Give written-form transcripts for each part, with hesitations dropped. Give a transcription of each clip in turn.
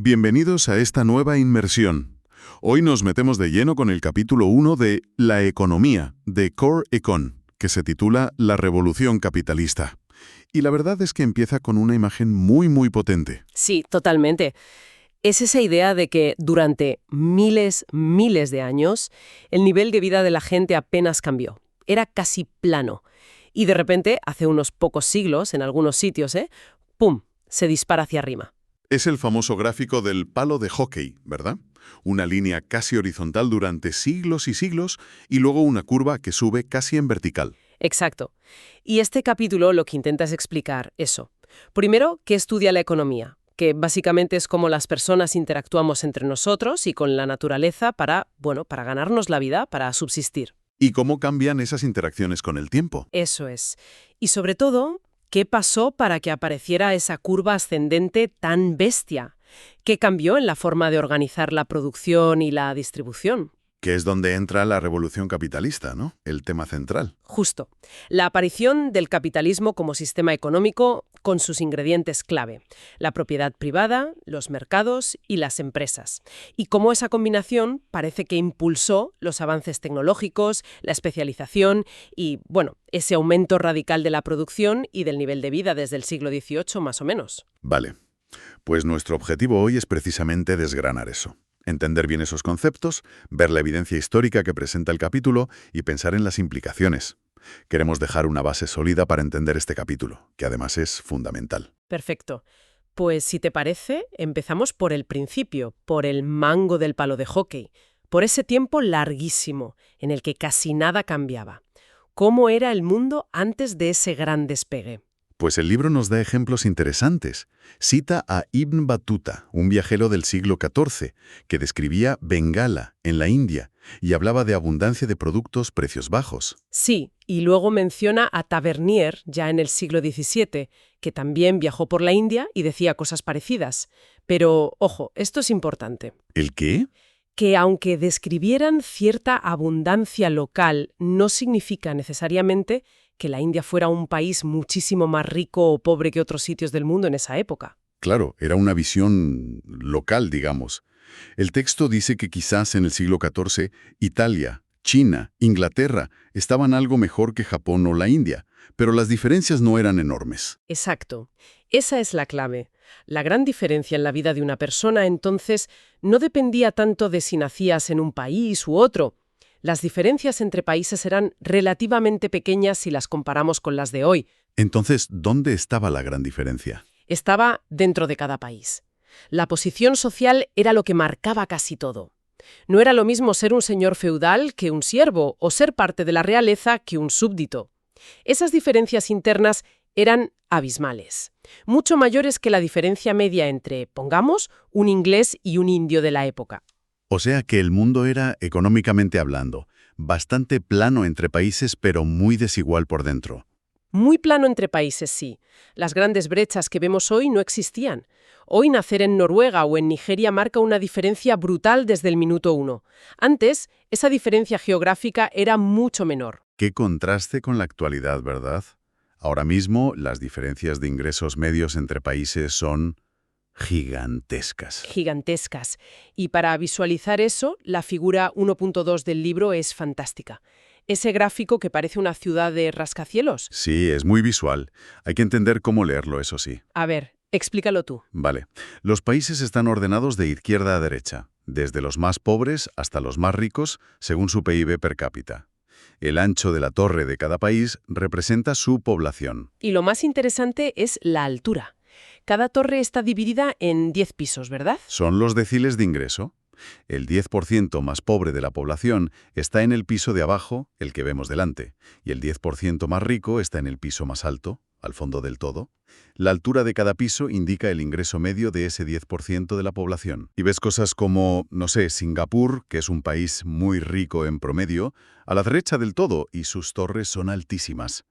Bienvenidos a esta nueva inmersión. Hoy nos metemos de lleno con el capítulo 1 de La economía, de Core Econ, que se titula La revolución capitalista. Y la verdad es que empieza con una imagen muy potente. Sí, totalmente. Es esa idea de que durante miles de años el nivel de vida de la gente apenas cambió. Era casi plano. Y de repente, hace unos pocos siglos, en algunos sitios, ¡pum!, se dispara hacia arriba. Es el famoso gráfico del palo de hockey, ¿verdad? Una línea casi horizontal durante siglos y siglos y luego una curva que sube casi en vertical. Exacto. Y este capítulo lo que intenta es explicar eso. Primero, ¿qué estudia la economía? Que básicamente es cómo las personas interactuamos entre nosotros y con la naturaleza para ganarnos la vida, para subsistir. ¿Y cómo cambian esas interacciones con el tiempo? Eso es. Y sobre todo, ¿qué pasó para que apareciera esa curva ascendente tan bestia? ¿Qué cambió en la forma de organizar la producción y la distribución? Que es donde entra la revolución capitalista, ¿no? El tema central. Justo. La aparición del capitalismo como sistema económico con sus ingredientes clave: la propiedad privada, los mercados y las empresas. Y cómo esa combinación parece que impulsó los avances tecnológicos, la especialización y, ese aumento radical de la producción y del nivel de vida desde el siglo XVIII más o menos. Vale. Pues nuestro objetivo hoy es precisamente desgranar eso. Entender bien esos conceptos, ver la evidencia histórica que presenta el capítulo y pensar en las implicaciones. Queremos dejar una base sólida para entender este capítulo, que además es fundamental. Perfecto. Pues si te parece, empezamos por el principio, por el mango del palo de hockey, por ese tiempo larguísimo en el que casi nada cambiaba. ¿Cómo era el mundo antes de ese gran despegue? Pues el libro nos da ejemplos interesantes. Cita a Ibn Battuta, un viajero del siglo XIV, que describía Bengala, en la India, y hablaba de abundancia de productos, precios bajos. Sí, y luego menciona a Tavernier, ya en el siglo XVII, que también viajó por la India y decía cosas parecidas. Pero, ojo, esto es importante. ¿El qué? Que aunque describieran cierta abundancia local, no significa necesariamente que la India fuera un país muchísimo más rico o pobre que otros sitios del mundo en esa época. Claro, era una visión local, digamos. El texto dice que quizás en el siglo XIV, Italia, China, Inglaterra estaban algo mejor que Japón o la India, pero las diferencias no eran enormes. Exacto. Esa es la clave. La gran diferencia en la vida de una persona, entonces, no dependía tanto de si nacías en un país u otro. Las diferencias entre países eran relativamente pequeñas si las comparamos con las de hoy. Entonces, ¿dónde estaba la gran diferencia? Estaba dentro de cada país. La posición social era lo que marcaba casi todo. No era lo mismo ser un señor feudal que un siervo, o ser parte de la realeza que un súbdito. Esas diferencias internas eran abismales, mucho mayores que la diferencia media entre, pongamos, un inglés y un indio de la época. O sea que el mundo era, económicamente hablando, bastante plano entre países, pero muy desigual por dentro. Muy plano entre países, sí. Las grandes brechas que vemos hoy no existían. Hoy nacer en Noruega o en Nigeria marca una diferencia brutal desde el minuto uno. Antes, esa diferencia geográfica era mucho menor. Qué contraste con la actualidad, ¿verdad? Ahora mismo, las diferencias de ingresos medios entre países son gigantescas. Gigantescas. Y para visualizar eso, la figura 1.2 del libro es fantástica. Ese gráfico que parece una ciudad de rascacielos. Sí, es muy visual. Hay que entender cómo leerlo, eso sí. A ver, explícalo tú. Vale. Los países están ordenados de izquierda a derecha, desde los más pobres hasta los más ricos, según su PIB per cápita. El ancho de la torre de cada país representa su población. Y lo más interesante es la altura. Cada torre está dividida en 10 pisos, ¿verdad? Son los deciles de ingreso. El 10% más pobre de la población está en el piso de abajo, el que vemos delante, y el 10% más rico está en el piso más alto, al fondo del todo. La altura de cada piso indica el ingreso medio de ese 10% de la población. Y ves cosas como, Singapur, que es un país muy rico en promedio, a la derecha del todo, y sus torres son altísimas.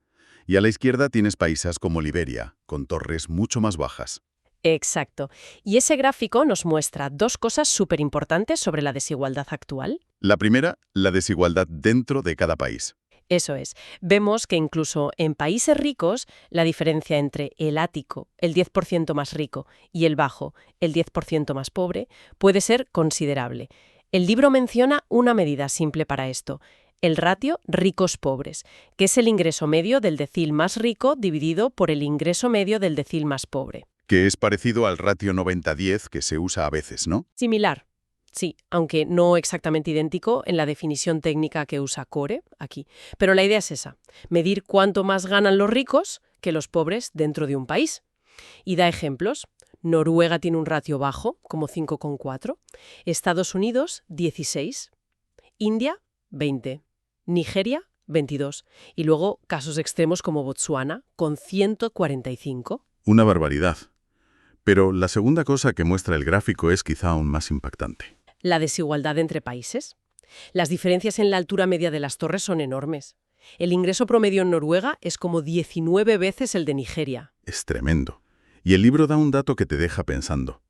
Y a la izquierda tienes países como Liberia, con torres mucho más bajas. Exacto. Y ese gráfico nos muestra dos cosas súper importantes sobre la desigualdad actual. La primera, la desigualdad dentro de cada país. Eso es. Vemos que incluso en países ricos, la diferencia entre el ático, el 10% más rico, y el bajo, el 10% más pobre, puede ser considerable. El libro menciona una medida simple para esto: el ratio ricos-pobres, que es el ingreso medio del decil más rico dividido por el ingreso medio del decil más pobre. Que es parecido al ratio 90-10 que se usa a veces, ¿no? Similar, sí, aunque no exactamente idéntico en la definición técnica que usa Core aquí. Pero la idea es esa: medir cuánto más ganan los ricos que los pobres dentro de un país. Y da ejemplos. Noruega tiene un ratio bajo, como 5,4. Estados Unidos, 16. India, 20. Nigeria, 22. Y luego casos extremos como Botsuana, con 145. Una barbaridad. Pero la segunda cosa que muestra el gráfico es quizá aún más impactante. La desigualdad entre países. Las diferencias en la altura media de las torres son enormes. El ingreso promedio en Noruega es como 19 veces el de Nigeria. Es tremendo. Y el libro da un dato que te deja pensando.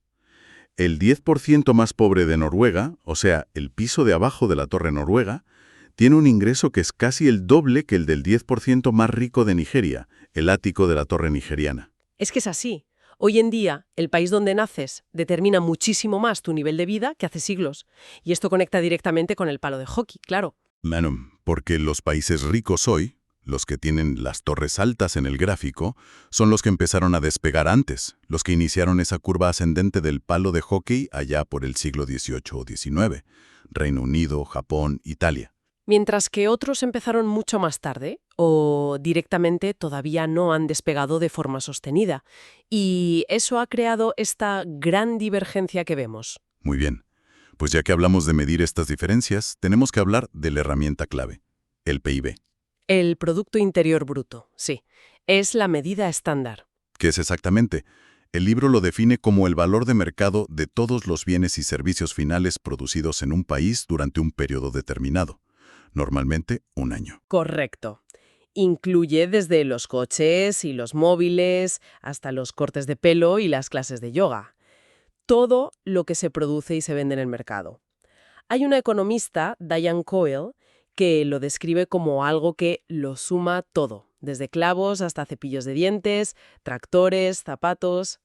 El 10% más pobre de Noruega, o sea, el piso de abajo de la torre noruega, tiene un ingreso que es casi el doble que el del 10% más rico de Nigeria, el ático de la torre nigeriana. Es que es así. Hoy en día, el país donde naces determina muchísimo más tu nivel de vida que hace siglos. Y esto conecta directamente con el palo de hockey, claro. Porque los países ricos hoy, los que tienen las torres altas en el gráfico, son los que empezaron a despegar antes, los que iniciaron esa curva ascendente del palo de hockey allá por el siglo XVIII o XIX. Reino Unido, Japón, Italia. Mientras que otros empezaron mucho más tarde o directamente todavía no han despegado de forma sostenida. Y eso ha creado esta gran divergencia que vemos. Muy bien. Pues ya que hablamos de medir estas diferencias, tenemos que hablar de la herramienta clave, el PIB. El Producto Interior Bruto, sí. Es la medida estándar. ¿Qué es exactamente? El libro lo define como el valor de mercado de todos los bienes y servicios finales producidos en un país durante un periodo determinado. Normalmente, un año. Correcto. Incluye desde los coches y los móviles hasta los cortes de pelo y las clases de yoga. Todo lo que se produce y se vende en el mercado. Hay una economista, Diane Coyle, que lo describe como algo que lo suma todo, desde clavos hasta cepillos de dientes, tractores, zapatos.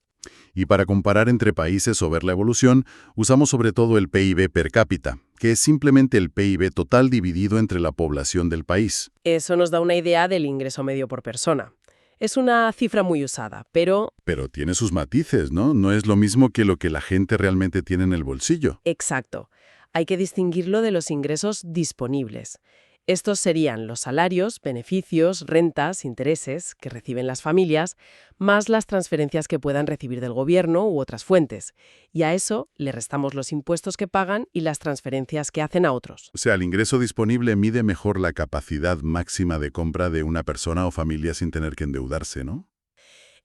Y para comparar entre países o ver la evolución, usamos sobre todo el PIB per cápita, que es simplemente el PIB total dividido entre la población del país. Eso nos da una idea del ingreso medio por persona. Es una cifra muy usada, pero... Pero tiene sus matices, ¿no? No es lo mismo que lo que la gente realmente tiene en el bolsillo. Exacto. Hay que distinguirlo de los ingresos disponibles. Estos serían los salarios, beneficios, rentas, intereses que reciben las familias, más las transferencias que puedan recibir del gobierno u otras fuentes. Y a eso le restamos los impuestos que pagan y las transferencias que hacen a otros. O sea, el ingreso disponible mide mejor la capacidad máxima de compra de una persona o familia sin tener que endeudarse, ¿no?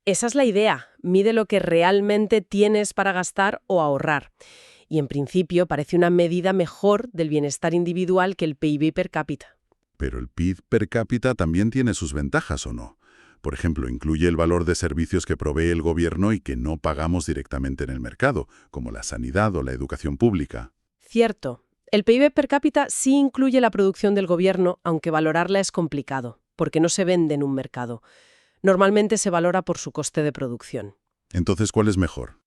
Esa es la idea. Mide lo que realmente tienes para gastar o ahorrar. Y en principio parece una medida mejor del bienestar individual que el PIB per cápita. Pero el PIB per cápita también tiene sus ventajas, ¿o no? Por ejemplo, incluye el valor de servicios que provee el gobierno y que no pagamos directamente en el mercado, como la sanidad o la educación pública. Cierto. El PIB per cápita sí incluye la producción del gobierno, aunque valorarla es complicado, porque no se vende en un mercado. Normalmente se valora por su coste de producción. Entonces, ¿cuál es mejor?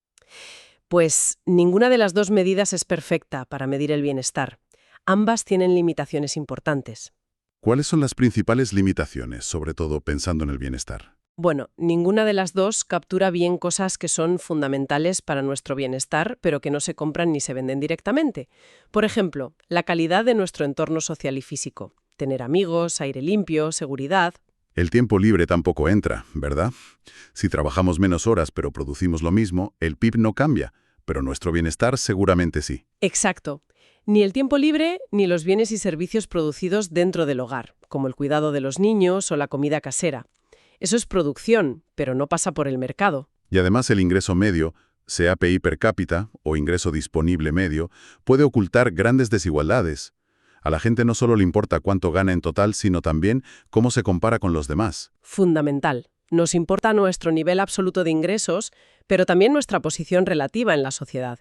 Pues ninguna de las dos medidas es perfecta para medir el bienestar. Ambas tienen limitaciones importantes. ¿Cuáles son las principales limitaciones, sobre todo pensando en el bienestar? Bueno, ninguna de las dos captura bien cosas que son fundamentales para nuestro bienestar, pero que no se compran ni se venden directamente. Por ejemplo, la calidad de nuestro entorno social y físico. Tener amigos, aire limpio, seguridad. El tiempo libre tampoco entra, ¿verdad? Si trabajamos menos horas pero producimos lo mismo, el PIB no cambia, pero nuestro bienestar seguramente sí. Exacto. Ni el tiempo libre ni los bienes y servicios producidos dentro del hogar, como el cuidado de los niños o la comida casera. Eso es producción, pero no pasa por el mercado. Y además el ingreso medio, sea PIB per cápita o ingreso disponible medio, puede ocultar grandes desigualdades. A la gente no solo le importa cuánto gana en total, sino también cómo se compara con los demás. Fundamental. Nos importa nuestro nivel absoluto de ingresos, pero también nuestra posición relativa en la sociedad.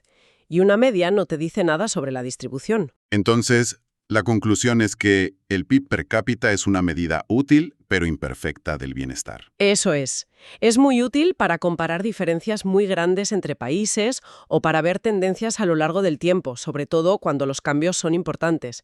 Y una media no te dice nada sobre la distribución. Entonces, La conclusión es que el PIB per cápita es una medida útil, pero imperfecta del bienestar. Eso es. Es muy útil para comparar diferencias muy grandes entre países o para ver tendencias a lo largo del tiempo, sobre todo cuando los cambios son importantes.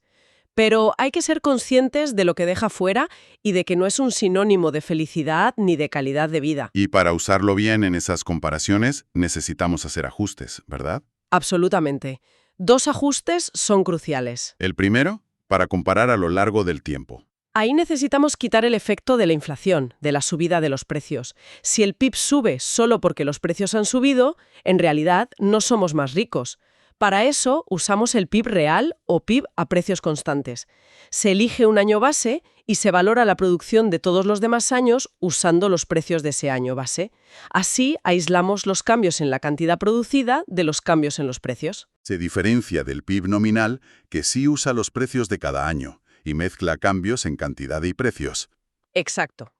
Pero hay que ser conscientes de lo que deja fuera y de que no es un sinónimo de felicidad ni de calidad de vida. Y para usarlo bien en esas comparaciones, necesitamos hacer ajustes, ¿verdad? Absolutamente. Dos ajustes son cruciales. El primero, para comparar a lo largo del tiempo. Ahí necesitamos quitar el efecto de la inflación, de la subida de los precios. Si el PIB sube solo porque los precios han subido, en realidad no somos más ricos. Para eso usamos el PIB real o PIB a precios constantes. Se elige un año base y se valora la producción de todos los demás años usando los precios de ese año base. Así aislamos los cambios en la cantidad producida de los cambios en los precios. Se diferencia del PIB nominal, que sí usa los precios de cada año y mezcla cambios en cantidad y precios. Exacto.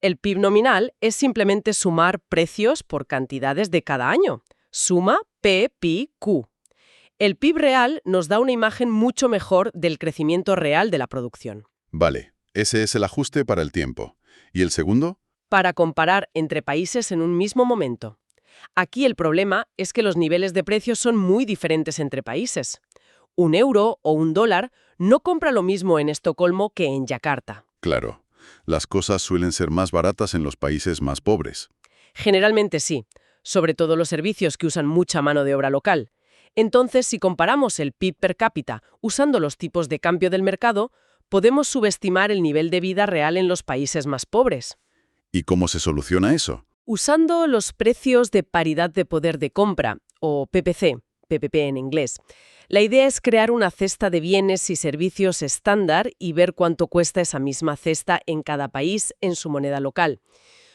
El PIB nominal es simplemente sumar precios por cantidades de cada año. Suma P, pi, Q. El PIB real nos da una imagen mucho mejor del crecimiento real de la producción. Vale, ese es el ajuste para el tiempo. ¿Y el segundo? Para comparar entre países en un mismo momento. Aquí el problema es que los niveles de precios son muy diferentes entre países. Un euro o un dólar no compra lo mismo en Estocolmo que en Yakarta. Claro, las cosas suelen ser más baratas en los países más pobres. Generalmente sí, sobre todo los servicios que usan mucha mano de obra local. Entonces, si comparamos el PIB per cápita usando los tipos de cambio del mercado, podemos subestimar el nivel de vida real en los países más pobres. ¿Y cómo se soluciona eso? Usando los precios de paridad de poder de compra, o PPC, PPP en inglés. La idea es crear una cesta de bienes y servicios estándar y ver cuánto cuesta esa misma cesta en cada país en su moneda local.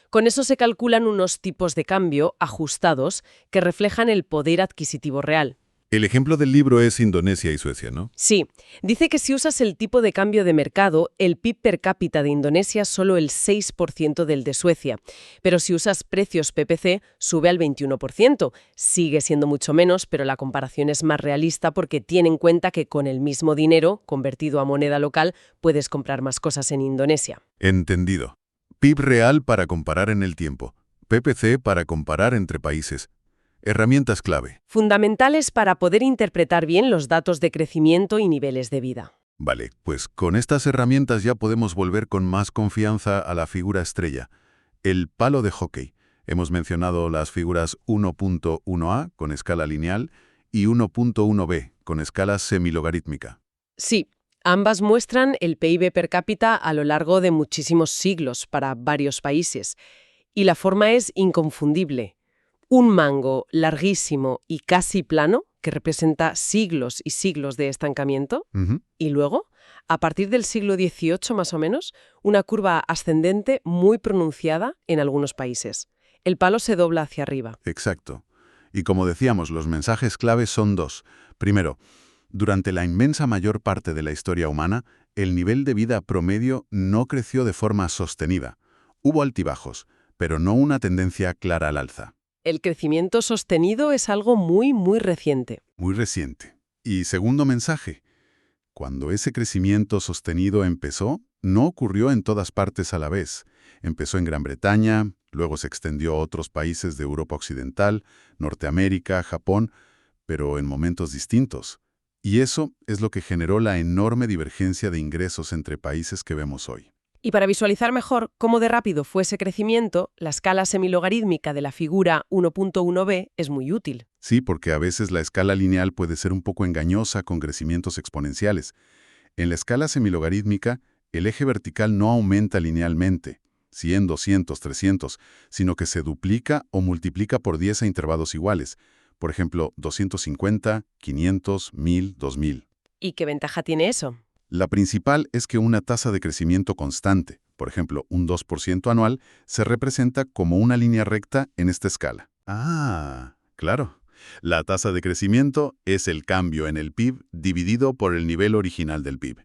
Con eso se calculan unos tipos de cambio ajustados que reflejan el poder adquisitivo real. El ejemplo del libro es Indonesia y Suecia, ¿no? Sí, dice que si usas el tipo de cambio de mercado, el PIB per cápita de Indonesia es solo el 6% del de Suecia, pero si usas precios PPC, sube al 21%. Sigue siendo mucho menos, pero la comparación es más realista porque tiene en cuenta que con el mismo dinero, convertido a moneda local, puedes comprar más cosas en Indonesia. Entendido. PIB real para comparar en el tiempo. PPC para comparar entre países. Herramientas clave. Fundamentales para poder interpretar bien los datos de crecimiento y niveles de vida. Vale, pues con estas herramientas ya podemos volver con más confianza a la figura estrella, el palo de hockey. Hemos mencionado las figuras 1.1a con escala lineal y 1.1b con escala semilogarítmica. Sí, ambas muestran el PIB per cápita a lo largo de muchísimos siglos para varios países. Y la forma es inconfundible. Un mango larguísimo y casi plano, que representa siglos y siglos de estancamiento. Y luego, a partir del siglo XVIII más o menos, una curva ascendente muy pronunciada en algunos países. El palo se dobla hacia arriba. Exacto. Y como decíamos, los mensajes claves son dos. Primero, durante la inmensa mayor parte de la historia humana, el nivel de vida promedio no creció de forma sostenida. Hubo altibajos, pero no una tendencia clara al alza. El crecimiento sostenido es algo muy, muy reciente. Muy reciente. Y segundo mensaje, cuando ese crecimiento sostenido empezó, no ocurrió en todas partes a la vez. Empezó en Gran Bretaña, luego se extendió a otros países de Europa Occidental, Norteamérica, Japón, pero en momentos distintos. Y eso es lo que generó la enorme divergencia de ingresos entre países que vemos hoy. Y para visualizar mejor cómo de rápido fue ese crecimiento, la escala semilogarítmica de la figura 1.1b es muy útil. Sí, porque a veces la escala lineal puede ser un poco engañosa con crecimientos exponenciales. En la escala semilogarítmica, el eje vertical no aumenta linealmente, 100, 200, 300, sino que se duplica o multiplica por 10 a intervalos iguales. Por ejemplo, 250, 500, 1000, 2000. ¿Y qué ventaja tiene eso? La principal es que una tasa de crecimiento constante, por ejemplo, un 2% anual, se representa como una línea recta en esta escala. Ah, claro. La tasa de crecimiento es el cambio en el PIB dividido por el nivel original del PIB.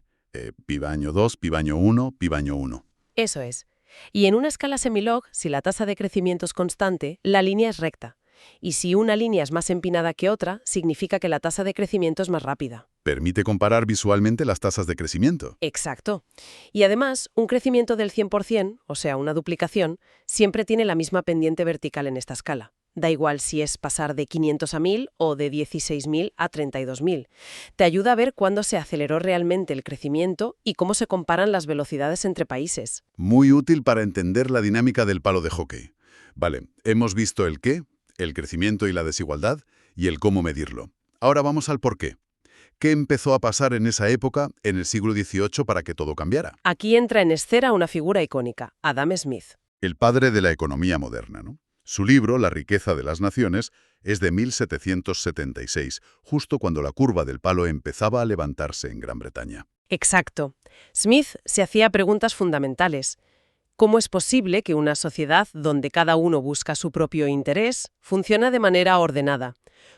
PIB año 2, PIB año 1, PIB año 1. Eso es. Y en una escala semilog, si la tasa de crecimiento es constante, la línea es recta. Y si una línea es más empinada que otra, significa que la tasa de crecimiento es más rápida. Permite comparar visualmente las tasas de crecimiento. Exacto. Y además, un crecimiento del 100%, o sea, una duplicación, siempre tiene la misma pendiente vertical en esta escala. Da igual si es pasar de 500 a 1000 o de 16.000 a 32.000. Te ayuda a ver cuándo se aceleró realmente el crecimiento y cómo se comparan las velocidades entre países. Muy útil para entender la dinámica del palo de hockey. Vale, hemos visto el qué, el crecimiento y la desigualdad, y el cómo medirlo. Ahora vamos al por qué. ¿Qué empezó a pasar en esa época, en el siglo XVIII, para que todo cambiara? Aquí entra en escena una figura icónica, Adam Smith. El padre de la economía moderna, ¿no? Su libro, La riqueza de las naciones, es de 1776, justo cuando la curva del palo empezaba a levantarse en Gran Bretaña. Exacto. Smith se hacía preguntas fundamentales. ¿Cómo es posible que una sociedad donde cada uno busca su propio interés funciona de manera ordenada?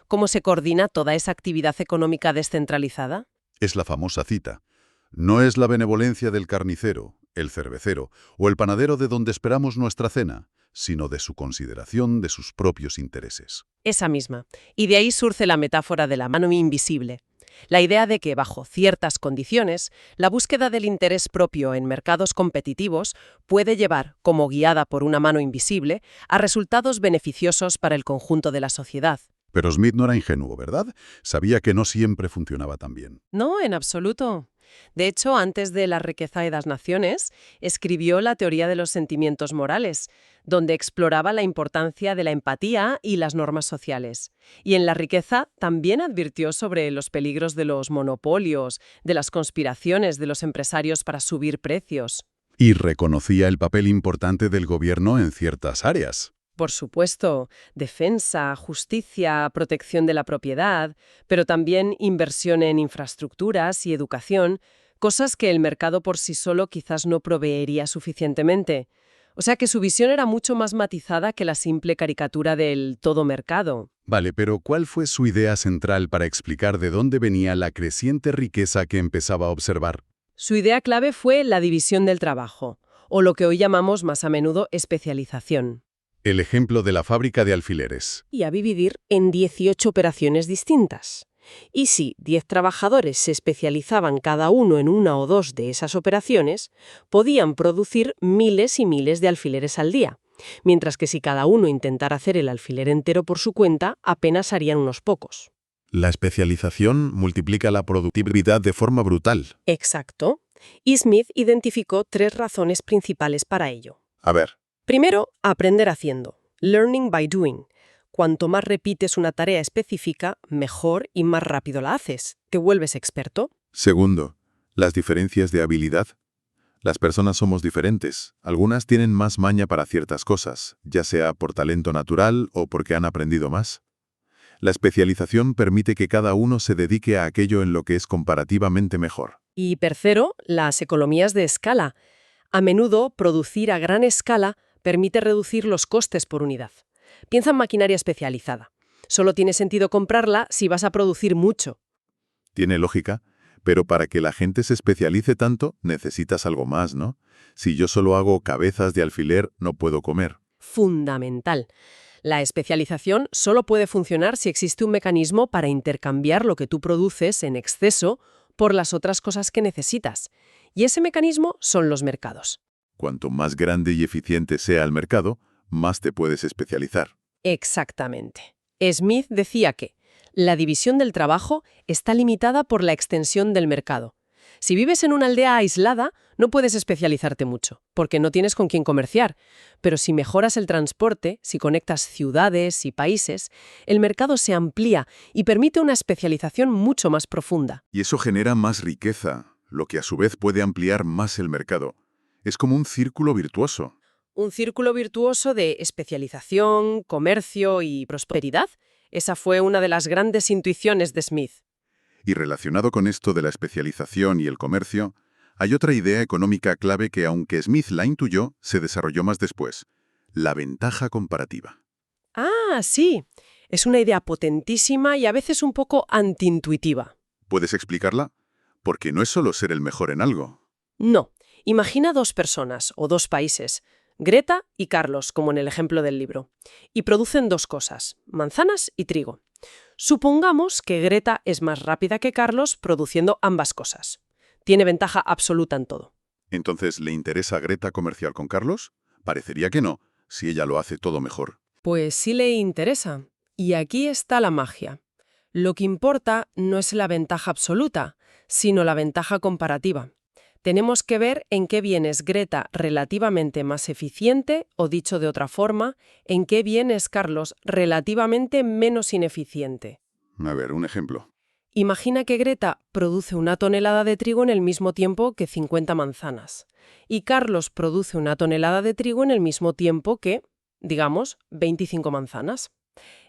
¿Cómo se coordina toda esa actividad económica descentralizada? Es la famosa cita. No es la benevolencia del carnicero, el cervecero o el panadero de donde esperamos nuestra cena, sino de su consideración de sus propios intereses. Esa misma. Y de ahí surge la metáfora de la mano invisible. La idea de que, bajo ciertas condiciones, la búsqueda del interés propio en mercados competitivos puede llevar, como guiada por una mano invisible, a resultados beneficiosos para el conjunto de la sociedad. Pero Smith no era ingenuo, ¿verdad? Sabía que no siempre funcionaba tan bien. No, en absoluto. De hecho, antes de La riqueza de las naciones, escribió la teoría de los sentimientos morales, donde exploraba la importancia de la empatía y las normas sociales. Y en La riqueza también advirtió sobre los peligros de los monopolios, de las conspiraciones de los empresarios para subir precios. Y reconocía el papel importante del gobierno en ciertas áreas. Por supuesto, defensa, justicia, protección de la propiedad, pero también inversión en infraestructuras y educación, cosas que el mercado por sí solo quizás no proveería suficientemente. O sea que su visión era mucho más matizada que la simple caricatura del todo mercado. Vale, pero ¿cuál fue su idea central para explicar de dónde venía la creciente riqueza que empezaba a observar? Su idea clave fue la división del trabajo, o lo que hoy llamamos más a menudo especialización. El ejemplo de la fábrica de alfileres. Y a dividir en 18 operaciones distintas. Y si 10 trabajadores se especializaban cada uno en una o dos de esas operaciones, podían producir miles y miles de alfileres al día, mientras que si cada uno intentara hacer el alfiler entero por su cuenta, apenas harían unos pocos. La especialización multiplica la productividad de forma brutal. Exacto. Y Smith identificó 3 razones principales para ello. A ver. Primero, aprender haciendo. Learning by doing. Cuanto más repites una tarea específica, mejor y más rápido la haces. Te vuelves experto. Segundo, las diferencias de habilidad. Las personas somos diferentes. Algunas tienen más maña para ciertas cosas, ya sea por talento natural o porque han aprendido más. La especialización permite que cada uno se dedique a aquello en lo que es comparativamente mejor. Y tercero, las economías de escala. A menudo, producir a gran escala permite reducir los costes por unidad. Piensa en maquinaria especializada. Solo tiene sentido comprarla si vas a producir mucho. Tiene lógica, pero para que la gente se especialice tanto, necesitas algo más, ¿no? Si yo solo hago cabezas de alfiler, no puedo comer. Fundamental. La especialización solo puede funcionar si existe un mecanismo para intercambiar lo que tú produces en exceso por las otras cosas que necesitas. Y ese mecanismo son los mercados. Cuanto más grande y eficiente sea el mercado, más te puedes especializar. Exactamente. Smith decía que la división del trabajo está limitada por la extensión del mercado. Si vives en una aldea aislada, no puedes especializarte mucho, porque no tienes con quién comerciar. Pero si mejoras el transporte, si conectas ciudades y países, el mercado se amplía y permite una especialización mucho más profunda. Y eso genera más riqueza, lo que a su vez puede ampliar más el mercado. Es como un círculo virtuoso. Un círculo virtuoso de especialización, comercio y prosperidad. Esa fue una de las grandes intuiciones de Smith. Y relacionado con esto de la especialización y el comercio, hay otra idea económica clave que, aunque Smith la intuyó, se desarrolló más después: la ventaja comparativa. Ah, sí. Es una idea potentísima y a veces un poco antiintuitiva. ¿Puedes explicarla? Porque no es solo ser el mejor en algo. No. Imagina 2 personas o 2 países. Greta y Carlos, como en el ejemplo del libro. Y producen dos cosas, manzanas y trigo. Supongamos que Greta es más rápida que Carlos produciendo ambas cosas. Tiene ventaja absoluta en todo. ¿Entonces le interesa a Greta comerciar con Carlos? Parecería que no, si ella lo hace todo mejor. Pues sí le interesa. Y aquí está la magia. Lo que importa no es la ventaja absoluta, sino la ventaja comparativa. Tenemos que ver en qué bien es Greta relativamente más eficiente, o dicho de otra forma, en qué bien es Carlos relativamente menos ineficiente. A ver, un ejemplo. Imagina que Greta produce 1 tonelada de trigo en el mismo tiempo que 50 manzanas, y Carlos produce 1 tonelada de trigo en el mismo tiempo que, digamos, 25 manzanas.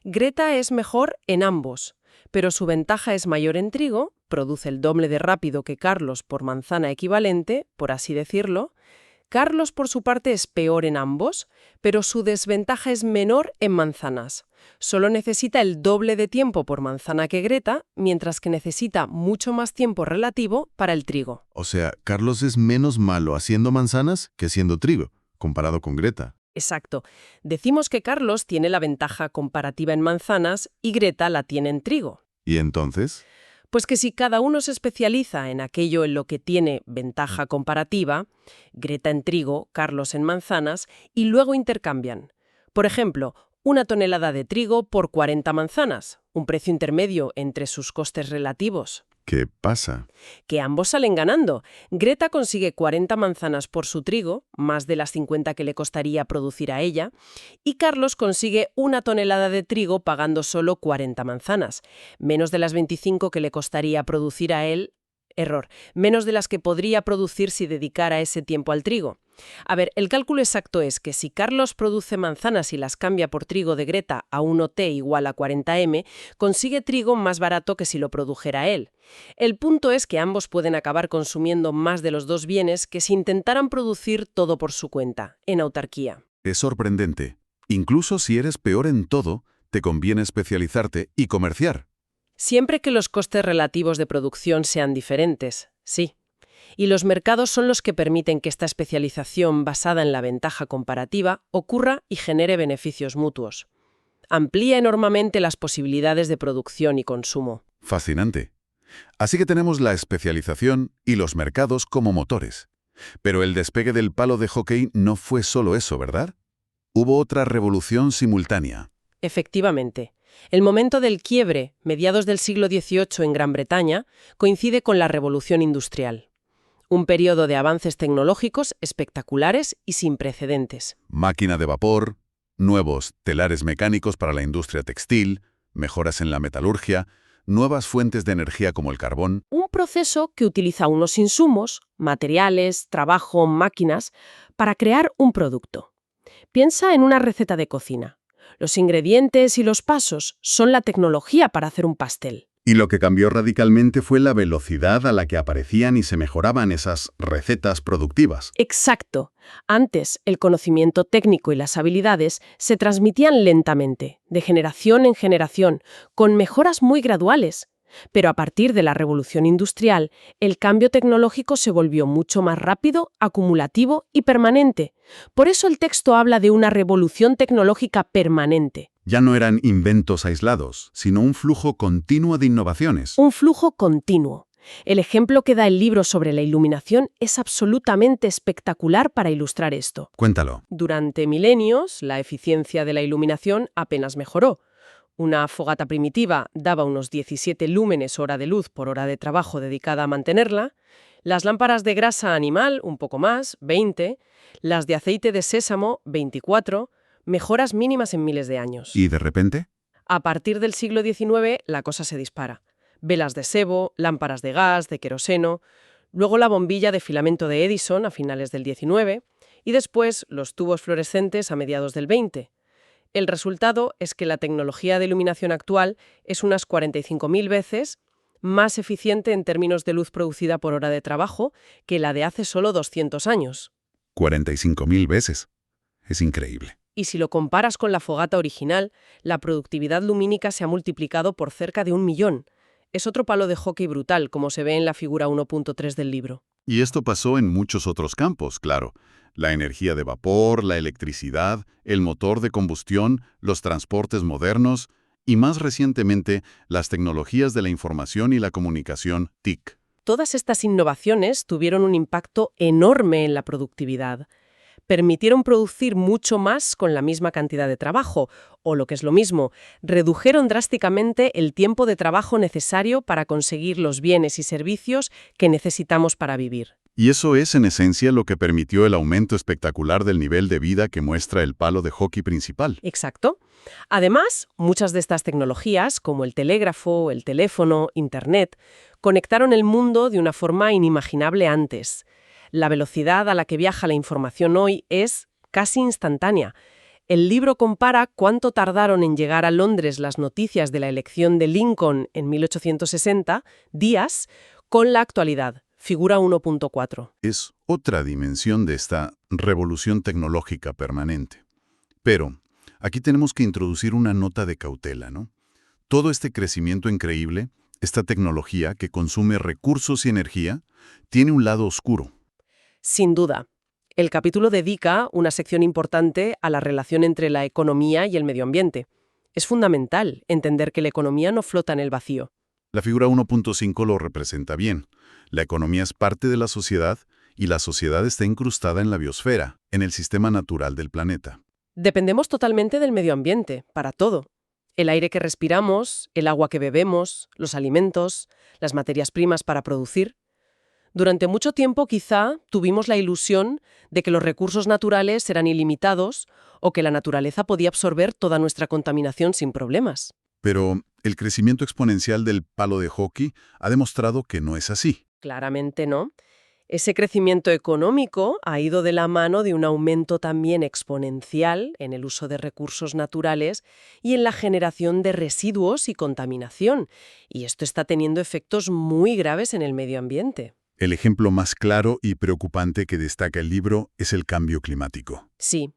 Greta es mejor en ambos, pero su ventaja es mayor en trigo, produce el doble de rápido que Carlos por manzana equivalente, por así decirlo. Carlos, por su parte, es peor en ambos, pero su desventaja es menor en manzanas. Solo necesita el doble de tiempo por manzana que Greta, mientras que necesita mucho más tiempo relativo para el trigo. O sea, Carlos es menos malo haciendo manzanas que haciendo trigo, comparado con Greta. Exacto. Decimos que Carlos tiene la ventaja comparativa en manzanas y Greta la tiene en trigo. ¿Y entonces? Pues que si cada uno se especializa en aquello en lo que tiene ventaja comparativa, Greta en trigo, Carlos en manzanas, y luego intercambian. Por ejemplo, 1 tonelada de trigo por 40 manzanas, un precio intermedio entre sus costes relativos. ¿Qué pasa? Que ambos salen ganando. Greta consigue 40 manzanas por su trigo, más de las 50 que le costaría producir a ella, y Carlos consigue 1 tonelada de trigo pagando solo 40 manzanas, menos de las 25 que le costaría producir a él. Error, menos de las que podría producir si dedicara ese tiempo al trigo. A ver, el cálculo exacto es que si Carlos produce manzanas y las cambia por trigo de Greta a 1T igual a 40M, consigue trigo más barato que si lo produjera él. El punto es que ambos pueden acabar consumiendo más de los dos bienes que si intentaran producir todo por su cuenta, en autarquía. Es sorprendente. Incluso si eres peor en todo, te conviene especializarte y comerciar. Siempre que los costes relativos de producción sean diferentes, sí. Y los mercados son los que permiten que esta especialización basada en la ventaja comparativa ocurra y genere beneficios mutuos. Amplía enormemente las posibilidades de producción y consumo. Fascinante. Así que tenemos la especialización y los mercados como motores. Pero el despegue del palo de hockey no fue solo eso, ¿verdad? Hubo otra revolución simultánea. Efectivamente. El momento del quiebre, mediados del siglo XVIII en Gran Bretaña, coincide con la Revolución Industrial. Un periodo de avances tecnológicos espectaculares y sin precedentes. Máquina de vapor, nuevos telares mecánicos para la industria textil, mejoras en la metalurgia, nuevas fuentes de energía como el carbón. Un proceso que utiliza unos insumos, materiales, trabajo, máquinas, para crear un producto. Piensa en una receta de cocina. Los ingredientes y los pasos son la tecnología para hacer un pastel. Y lo que cambió radicalmente fue la velocidad a la que aparecían y se mejoraban esas recetas productivas. Exacto. Antes, el conocimiento técnico y las habilidades se transmitían lentamente, de generación en generación, con mejoras muy graduales. Pero a partir de la Revolución Industrial, el cambio tecnológico se volvió mucho más rápido, acumulativo y permanente. Por eso el texto habla de una revolución tecnológica permanente. Ya no eran inventos aislados, sino un flujo continuo de innovaciones. Un flujo continuo. El ejemplo que da el libro sobre la iluminación es absolutamente espectacular para ilustrar esto. Cuéntalo. Durante milenios, la eficiencia de la iluminación apenas mejoró. Una fogata primitiva daba unos 17 lúmenes hora de luz por hora de trabajo dedicada a mantenerla. Las lámparas de grasa animal, un poco más, 20. Las de aceite de sésamo, 24. Mejoras mínimas en miles de años. ¿Y de repente? A partir del siglo XIX, la cosa se dispara. Velas de sebo, lámparas de gas, de queroseno, luego la bombilla de filamento de Edison a finales del XIX y después los tubos fluorescentes a mediados del XX. El resultado es que la tecnología de iluminación actual es unas 45.000 veces más eficiente en términos de luz producida por hora de trabajo que la de hace solo 200 años. 45.000 veces. Es increíble. Y si lo comparas con la fogata original, la productividad lumínica se ha multiplicado por cerca de 1 millón. Es otro palo de hockey brutal, como se ve en la figura 1.3 del libro. Y esto pasó en muchos otros campos, claro. La energía de vapor, la electricidad, el motor de combustión, los transportes modernos y más recientemente las tecnologías de la información y la comunicación TIC. Todas estas innovaciones tuvieron un impacto enorme en la productividad. Permitieron producir mucho más con la misma cantidad de trabajo, o lo que es lo mismo, redujeron drásticamente el tiempo de trabajo necesario para conseguir los bienes y servicios que necesitamos para vivir. Y eso es, en esencia, lo que permitió el aumento espectacular del nivel de vida que muestra el palo de hockey principal. Exacto. Además, muchas de estas tecnologías, como el telégrafo, el teléfono, Internet, conectaron el mundo de una forma inimaginable antes. La velocidad a la que viaja la información hoy es casi instantánea. El libro compara cuánto tardaron en llegar a Londres las noticias de la elección de Lincoln en 1860, días, con la actualidad, figura 1.4. Es otra dimensión de esta revolución tecnológica permanente. Pero aquí tenemos que introducir una nota de cautela, ¿no? Todo este crecimiento increíble, esta tecnología que consume recursos y energía, tiene un lado oscuro. Sin duda. El capítulo dedica una sección importante a la relación entre la economía y el medio ambiente. Es fundamental entender que la economía no flota en el vacío. La figura 1.5 lo representa bien. La economía es parte de la sociedad y la sociedad está incrustada en la biosfera, en el sistema natural del planeta. Dependemos totalmente del medio ambiente, para todo. El aire que respiramos, el agua que bebemos, los alimentos, las materias primas para producir. Durante mucho tiempo quizá tuvimos la ilusión de que los recursos naturales eran ilimitados o que la naturaleza podía absorber toda nuestra contaminación sin problemas. Pero el crecimiento exponencial del palo de hockey ha demostrado que no es así. Claramente no. Ese crecimiento económico ha ido de la mano de un aumento también exponencial en el uso de recursos naturales y en la generación de residuos y contaminación. Y esto está teniendo efectos muy graves en el medio ambiente. El ejemplo más claro y preocupante que destaca el libro es el cambio climático. Sí.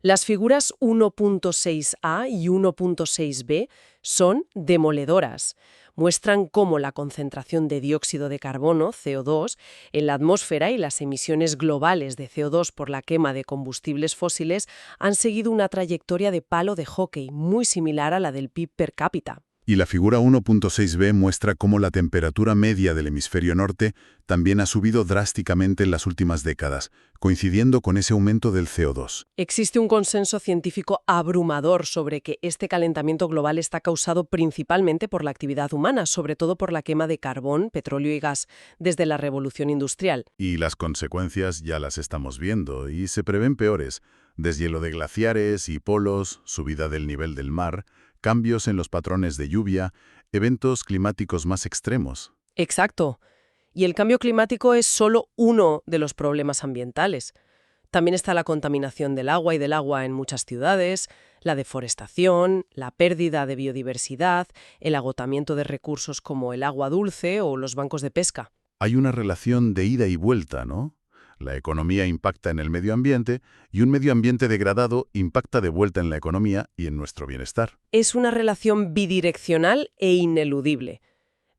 Las figuras 1.6a y 1.6b son demoledoras. Muestran cómo la concentración de dióxido de carbono, CO2, en la atmósfera y las emisiones globales de CO2 por la quema de combustibles fósiles han seguido una trayectoria de palo de hockey muy similar a la del PIB per cápita. Y la figura 1.6b muestra cómo la temperatura media del hemisferio norte también ha subido drásticamente en las últimas décadas, coincidiendo con ese aumento del CO2. Existe un consenso científico abrumador sobre que este calentamiento global está causado principalmente por la actividad humana, sobre todo por la quema de carbón, petróleo y gas, desde la revolución industrial. Y las consecuencias ya las estamos viendo, y se prevén peores: deshielo de glaciares y polos, subida del nivel del mar, cambios en los patrones de lluvia, eventos climáticos más extremos. Exacto. Y el cambio climático es solo uno de los problemas ambientales. También está la contaminación del agua y del agua en muchas ciudades, la deforestación, la pérdida de biodiversidad, el agotamiento de recursos como el agua dulce o los bancos de pesca. Hay una relación de ida y vuelta, ¿no? La economía impacta en el medio ambiente y un medio ambiente degradado impacta de vuelta en la economía y en nuestro bienestar. Es una relación bidireccional e ineludible.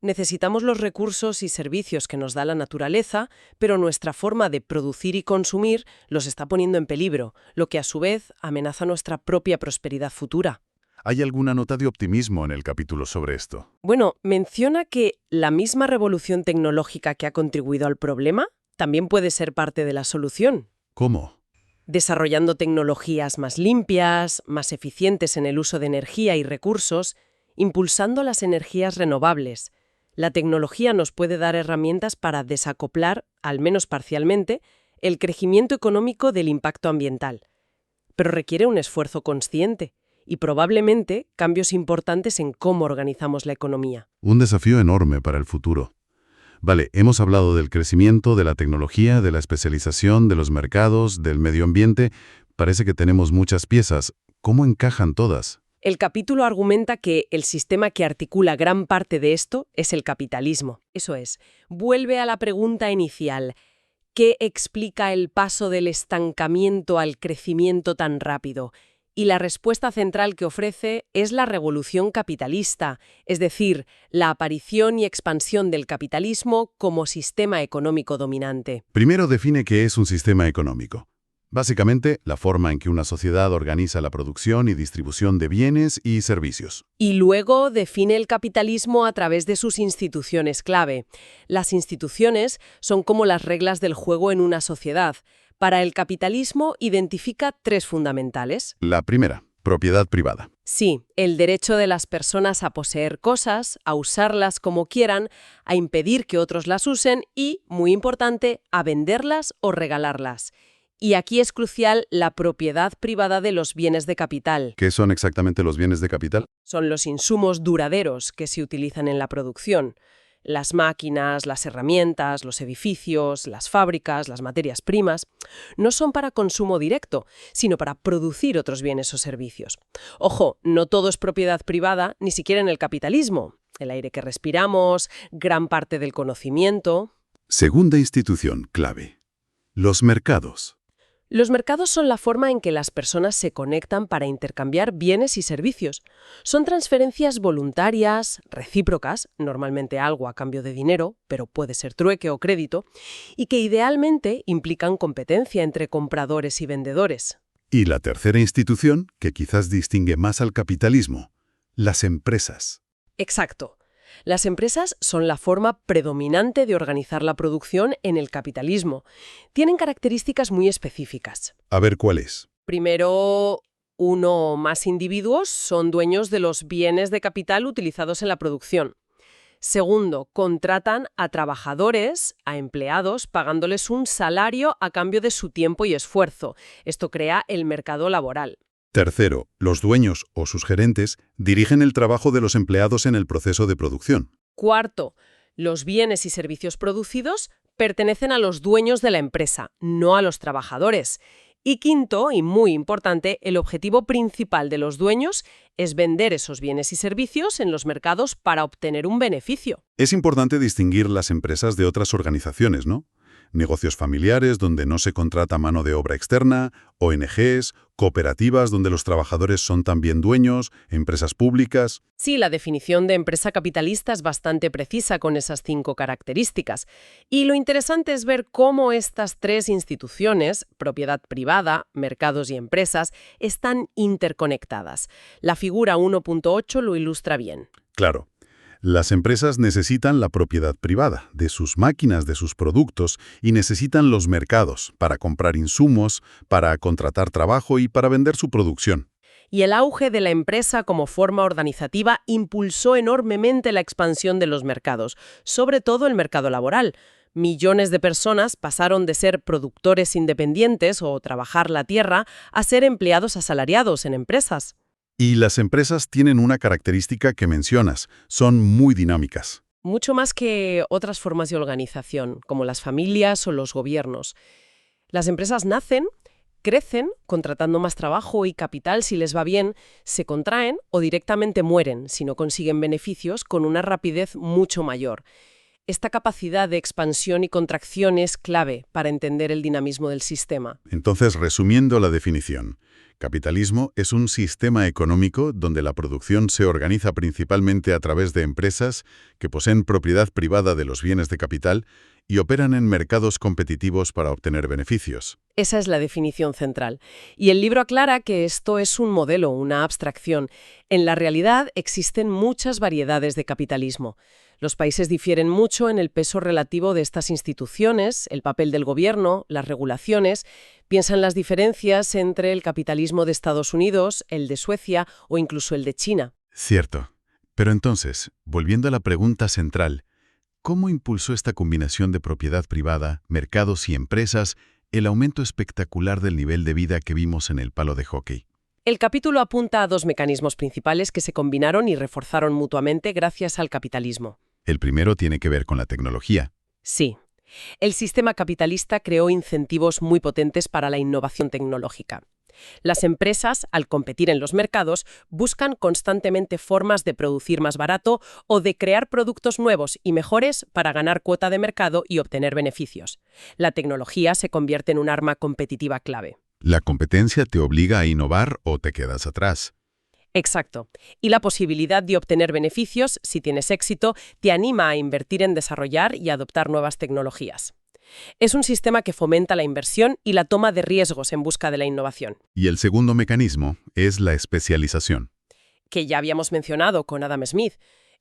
Necesitamos los recursos y servicios que nos da la naturaleza, pero nuestra forma de producir y consumir los está poniendo en peligro, lo que a su vez amenaza nuestra propia prosperidad futura. ¿Hay alguna nota de optimismo en el capítulo sobre esto? Bueno, menciona que la misma revolución tecnológica que ha contribuido al problema también puede ser parte de la solución. ¿Cómo? Desarrollando tecnologías más limpias, más eficientes en el uso de energía y recursos, impulsando las energías renovables. La tecnología nos puede dar herramientas para desacoplar, al menos parcialmente, el crecimiento económico del impacto ambiental. Pero requiere un esfuerzo consciente y probablemente cambios importantes en cómo organizamos la economía. Un desafío enorme para el futuro. Vale, hemos hablado del crecimiento, de la tecnología, de la especialización, de los mercados, del medio ambiente. Parece que tenemos muchas piezas. ¿Cómo encajan todas? El capítulo argumenta que el sistema que articula gran parte de esto es el capitalismo. Eso es, vuelve a la pregunta inicial. ¿Qué explica el paso del estancamiento al crecimiento tan rápido? Y la respuesta central que ofrece es la revolución capitalista, es decir, la aparición y expansión del capitalismo como sistema económico dominante. Primero define qué es un sistema económico. Básicamente, la forma en que una sociedad organiza la producción y distribución de bienes y servicios. Y luego define el capitalismo a través de sus instituciones clave. Las instituciones son como las reglas del juego en una sociedad. Para el capitalismo identifica 3 fundamentales. La primera, propiedad privada. Sí, el derecho de las personas a poseer cosas, a usarlas como quieran, a impedir que otros las usen y, muy importante, a venderlas o regalarlas. Y aquí es crucial la propiedad privada de los bienes de capital. ¿Qué son exactamente los bienes de capital? Son los insumos duraderos que se utilizan en la producción. Las máquinas, las herramientas, los edificios, las fábricas, las materias primas, no son para consumo directo, sino para producir otros bienes o servicios. Ojo, no todo es propiedad privada, ni siquiera en el capitalismo. El aire que respiramos, gran parte del conocimiento. Segunda institución clave. Los mercados. Los mercados son la forma en que las personas se conectan para intercambiar bienes y servicios. Son transferencias voluntarias, recíprocas, normalmente algo a cambio de dinero, pero puede ser trueque o crédito, y que idealmente implican competencia entre compradores y vendedores. Y la tercera institución, que quizás distingue más al capitalismo, las empresas. Exacto. Las empresas son la forma predominante de organizar la producción en el capitalismo. Tienen características muy específicas. A ver cuál es. Primero, uno o más individuos son dueños de los bienes de capital utilizados en la producción. Segundo, contratan a trabajadores, a empleados, pagándoles un salario a cambio de su tiempo y esfuerzo. Esto crea el mercado laboral. Tercero, los dueños o sus gerentes dirigen el trabajo de los empleados en el proceso de producción. Cuarto, los bienes y servicios producidos pertenecen a los dueños de la empresa, no a los trabajadores. Y quinto, y muy importante, el objetivo principal de los dueños es vender esos bienes y servicios en los mercados para obtener un beneficio. Es importante distinguir las empresas de otras organizaciones, ¿no? Negocios familiares donde no se contrata mano de obra externa, ONGs, cooperativas donde los trabajadores son también dueños, empresas públicas. Sí, la definición de empresa capitalista es bastante precisa con esas 5 características. Y lo interesante es ver cómo estas 3 instituciones, propiedad privada, mercados y empresas, están interconectadas. La figura 1.8 lo ilustra bien. Claro. Las empresas necesitan la propiedad privada de sus máquinas, de sus productos, y necesitan los mercados para comprar insumos, para contratar trabajo y para vender su producción. Y el auge de la empresa como forma organizativa impulsó enormemente la expansión de los mercados, sobre todo el mercado laboral. Millones de personas pasaron de ser productores independientes o trabajar la tierra a ser empleados asalariados en empresas. Y las empresas tienen una característica que mencionas, son muy dinámicas. Mucho más que otras formas de organización, como las familias o los gobiernos. Las empresas nacen, crecen, contratando más trabajo y capital si les va bien, se contraen o directamente mueren si no consiguen beneficios con una rapidez mucho mayor. Esta capacidad de expansión y contracción es clave para entender el dinamismo del sistema. Entonces, resumiendo la definición, capitalismo es un sistema económico donde la producción se organiza principalmente a través de empresas que poseen propiedad privada de los bienes de capital y operan en mercados competitivos para obtener beneficios. Esa es la definición central. Y el libro aclara que esto es un modelo, una abstracción. En la realidad existen muchas variedades de capitalismo. Los países difieren mucho en el peso relativo de estas instituciones, el papel del gobierno, las regulaciones. Piensa en las diferencias entre el capitalismo de Estados Unidos, el de Suecia o incluso el de China. Cierto. Pero entonces, volviendo a la pregunta central, ¿cómo impulsó esta combinación de propiedad privada, mercados y empresas el aumento espectacular del nivel de vida que vimos en el palo de hockey? El capítulo apunta a 2 mecanismos principales que se combinaron y reforzaron mutuamente gracias al capitalismo. El primero tiene que ver con la tecnología. Sí. El sistema capitalista creó incentivos muy potentes para la innovación tecnológica. Las empresas, al competir en los mercados, buscan constantemente formas de producir más barato o de crear productos nuevos y mejores para ganar cuota de mercado y obtener beneficios. La tecnología se convierte en un arma competitiva clave. La competencia te obliga a innovar o te quedas atrás. Exacto. Y la posibilidad de obtener beneficios, si tienes éxito, te anima a invertir en desarrollar y adoptar nuevas tecnologías. Es un sistema que fomenta la inversión y la toma de riesgos en busca de la innovación, Y el segundo mecanismo es la especialización. que ya habíamos mencionado con Adam Smith.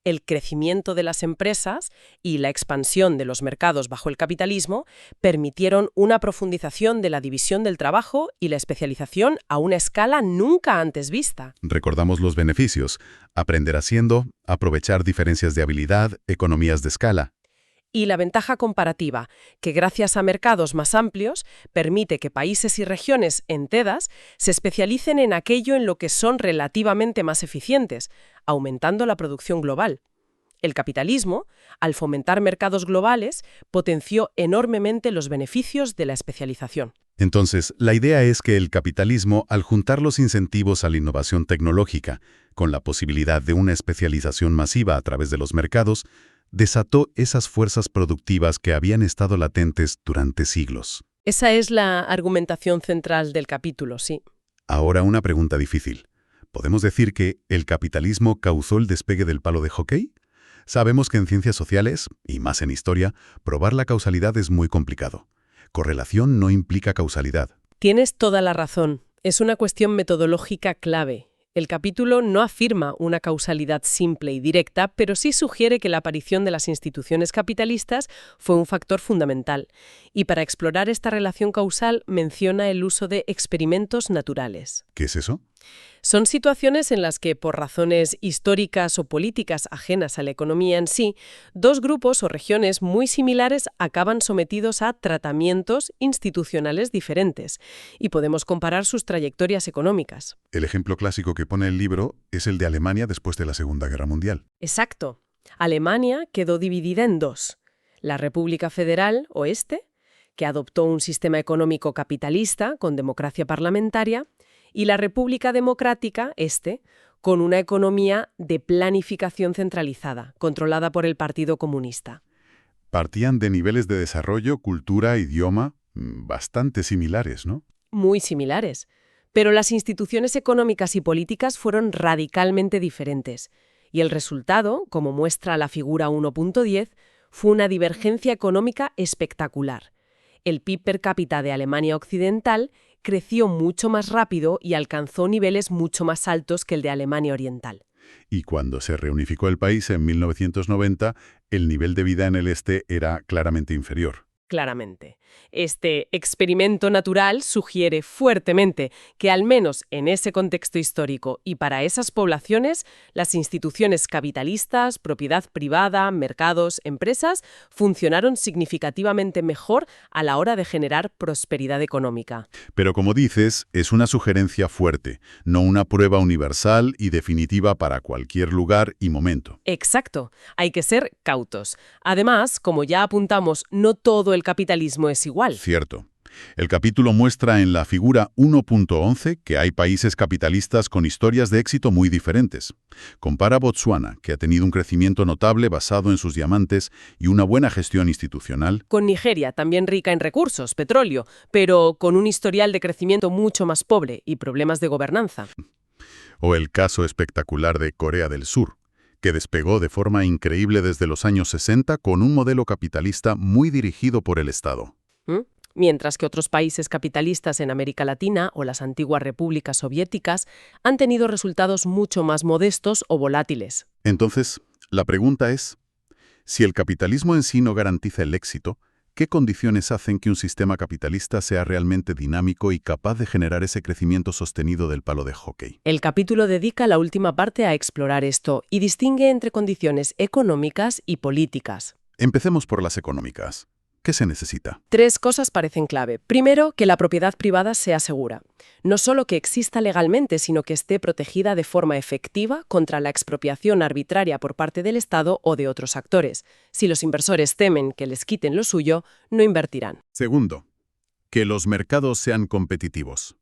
El crecimiento de las empresas y la expansión de los mercados bajo el capitalismo permitieron una profundización de la división del trabajo y la especialización a una escala nunca antes vista. Recordamos los beneficios: aprender haciendo, aprovechar diferencias de habilidad, economías de escala. Y la ventaja comparativa, que gracias a mercados más amplios, permite que países y regiones enteras se especialicen en aquello en lo que son relativamente más eficientes, aumentando la producción global. El capitalismo, al fomentar mercados globales, potenció enormemente los beneficios de la especialización. Entonces, la idea es que el capitalismo, al juntar los incentivos a la innovación tecnológica, con la posibilidad de una especialización masiva a través de los mercados, desató esas fuerzas productivas que habían estado latentes durante siglos. Esa es la argumentación central del capítulo, sí. Ahora una pregunta difícil. ¿Podemos decir que el capitalismo causó el despegue del palo de hockey? Sabemos que en ciencias sociales, y más en historia, probar la causalidad es muy complicado. Correlación no implica causalidad. Tienes toda la razón. Es una cuestión metodológica clave. El capítulo no afirma una causalidad simple y directa, pero sí sugiere que la aparición de las instituciones capitalistas fue un factor fundamental. Y para explorar esta relación causal menciona el uso de experimentos naturales. ¿Qué es eso? Son situaciones en las que, por razones históricas o políticas ajenas a la economía en sí, dos grupos o regiones muy similares acaban sometidos a tratamientos institucionales diferentes, y podemos comparar sus trayectorias económicas. El ejemplo clásico que pone el libro es el de Alemania después de la Segunda Guerra Mundial. Exacto. Alemania quedó dividida en dos: la República Federal Oeste, que adoptó un sistema económico capitalista con democracia parlamentaria, y la República Democrática Este, con una economía de planificación centralizada, controlada por el Partido Comunista. Partían de niveles de desarrollo, cultura, idioma, bastante similares, ¿no? Muy similares. Pero las instituciones económicas y políticas fueron radicalmente diferentes. Y el resultado, como muestra la figura 1.10, fue una divergencia económica espectacular. El PIB per cápita de Alemania Occidental creció mucho más rápido y alcanzó niveles mucho más altos que el de Alemania Oriental. Y cuando se reunificó el país en 1990, el nivel de vida en el este era claramente inferior. Claramente. Este experimento natural sugiere fuertemente que, al menos en ese contexto histórico y para esas poblaciones, las instituciones capitalistas, propiedad privada, mercados, empresas, funcionaron significativamente mejor a la hora de generar prosperidad económica. Pero como dices, es una sugerencia fuerte, no una prueba universal y definitiva para cualquier lugar y momento. Exacto. Hay que ser cautos. Además, como ya apuntamos, no todo el capitalismo es igual. Cierto. El capítulo muestra en la figura 1.11 que hay países capitalistas con historias de éxito muy diferentes. Compara Botsuana, que ha tenido un crecimiento notable basado en sus diamantes y una buena gestión institucional, Con Nigeria, también rica en recursos, petróleo, pero con un historial de crecimiento mucho más pobre y problemas de gobernanza. o el caso espectacular de Corea del Sur, que despegó de forma increíble desde los años 60 con un modelo capitalista muy dirigido por el Estado. Mientras que otros países capitalistas en América Latina o las antiguas repúblicas soviéticas han tenido resultados mucho más modestos o volátiles. Entonces, la pregunta es, si el capitalismo en sí no garantiza el éxito, ¿qué condiciones hacen que un sistema capitalista sea realmente dinámico y capaz de generar ese crecimiento sostenido del palo de hockey? El capítulo dedica la última parte a explorar esto y distingue entre condiciones económicas y políticas. Empecemos por las económicas. ¿Qué se necesita? Tres cosas parecen clave. Primero, que la propiedad privada sea segura. No solo que exista legalmente, sino que esté protegida de forma efectiva contra la expropiación arbitraria por parte del Estado o de otros actores. Si los inversores temen que les quiten lo suyo, no invertirán. Segundo, que los mercados sean competitivos.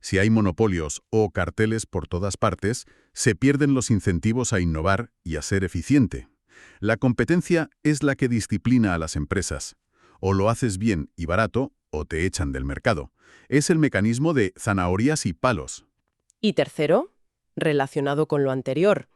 Si hay monopolios o carteles por todas partes, se pierden los incentivos a innovar y a ser eficiente. La competencia es la que disciplina a las empresas. O lo haces bien y barato, o te echan del mercado. Es el mecanismo de zanahorias y palos. Y tercero, relacionado con lo anterior,